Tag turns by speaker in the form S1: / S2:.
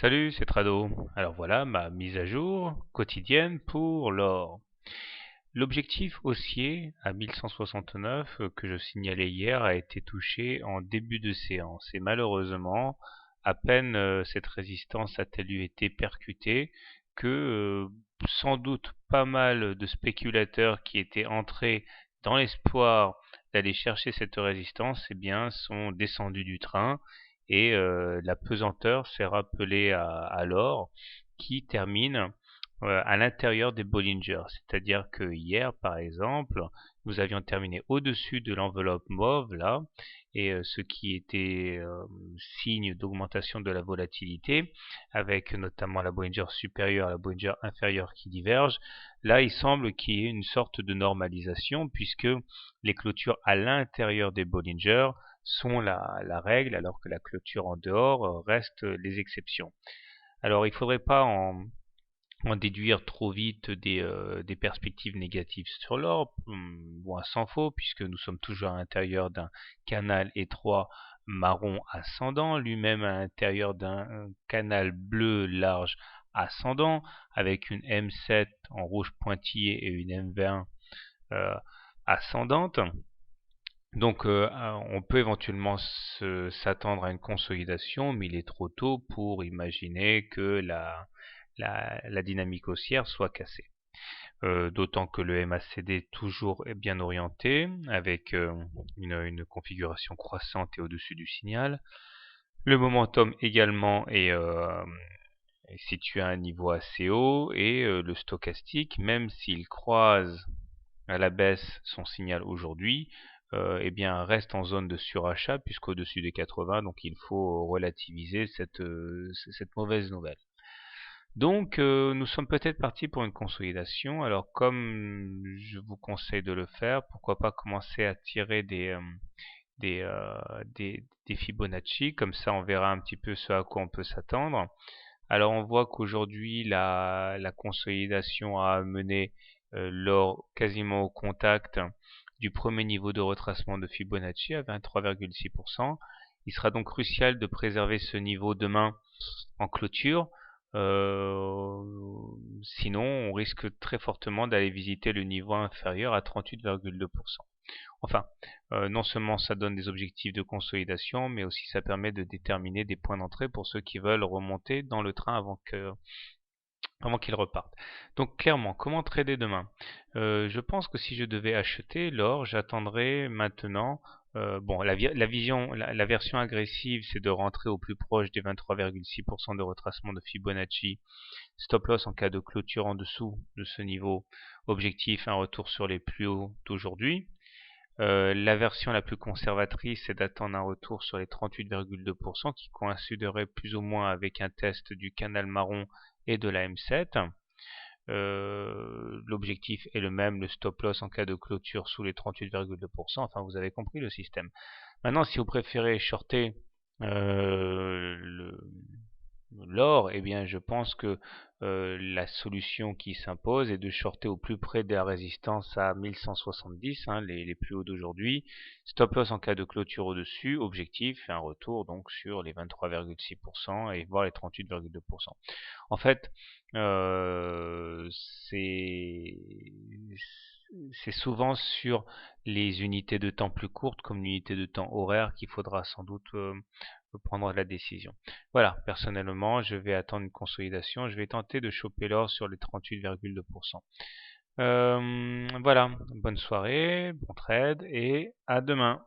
S1: Salut, c'est Trado. Alors voilà ma mise à jour quotidienne pour l'or. L'objectif haussier à 1169 que je signalais hier a été touché en début de séance et malheureusement, à peine cette résistance a-t-elle eu été percutée que sans doute pas mal de spéculateurs qui étaient entrés dans l'espoir d'aller chercher cette résistance, eh bien, sont descendus du train et la pesanteur s'est rappelée à l'or qui termine à l'intérieur des Bollinger. C'est-à-dire que hier, par exemple, nous avions terminé au-dessus de l'enveloppe mauve, là, et ce qui était signe d'augmentation de la volatilité, avec notamment la Bollinger supérieure et la Bollinger inférieure qui divergent. Là, il semble qu'il y ait une sorte de normalisation, puisque les clôtures à l'intérieur des Bollinger sont la règle, alors que la clôture en dehors reste les exceptions. Alors, il ne faudrait pas en déduire trop vite des perspectives négatives sur l'or, loin s'en faut, puisque nous sommes toujours à l'intérieur d'un canal étroit marron ascendant, lui-même à l'intérieur d'un canal bleu large ascendant, avec une M7 en rouge pointillé et une M20 euh, ascendante. Donc on peut éventuellement s'attendre à une consolidation, mais il est trop tôt pour imaginer que la dynamique haussière soit cassée. D'autant que le MACD toujours est bien orienté, avec une configuration croissante et au-dessus du signal. Le momentum également est situé à un niveau assez haut, et le stochastique, même s'il croise à la baisse son signal aujourd'hui, eh bien reste en zone de surachat puisqu'au-dessus des 80, donc il faut relativiser cette mauvaise nouvelle. Donc nous sommes peut-être partis pour une consolidation. Alors comme je vous conseille de le faire, pourquoi pas commencer à tirer des Fibonacci, comme ça on verra un petit peu ce à quoi on peut s'attendre. Alors on voit qu'aujourd'hui la consolidation a amené l'or quasiment au contact du premier niveau de retracement de Fibonacci à 23,6%. Il sera donc crucial de préserver ce niveau demain en clôture. Sinon, on risque très fortement d'aller visiter le niveau inférieur à 38,2%. Enfin, non seulement ça donne des objectifs de consolidation, mais aussi ça permet de déterminer des points d'entrée pour ceux qui veulent remonter dans le train avant qu'il reparte. Donc clairement, comment trader demain? Je pense que si je devais acheter l'or, j'attendrais maintenant. Bon, la version agressive, c'est de rentrer au plus proche des 23,6% de retracement de Fibonacci. Stop loss en cas de clôture en dessous de ce niveau. Objectif, un retour sur les plus hauts d'aujourd'hui. La version la plus conservatrice, c'est d'attendre un retour sur les 38,2% qui coïnciderait plus ou moins avec un test du canal marron et de la M7. L'objectif est le même, le stop loss en cas de clôture sous les 38,2%. Enfin, vous avez compris le système. Maintenant, si vous préférez shorter l'or, eh bien, je pense que la solution qui s'impose est de shorter au plus près de la résistance à 1170, hein, les plus hauts d'aujourd'hui. Stop loss en cas de clôture au-dessus. Objectif, un retour donc sur les 23,6% et voire les 38,2%. En fait, euh, c'est c'est souvent sur les unités de temps plus courtes comme l'unité de temps horaire qu'il faudra sans doute prendre la décision. Voilà, personnellement, je vais attendre une consolidation. Je vais tenter de choper l'or sur les 38,2%. Voilà, bonne soirée, bon trade et à demain.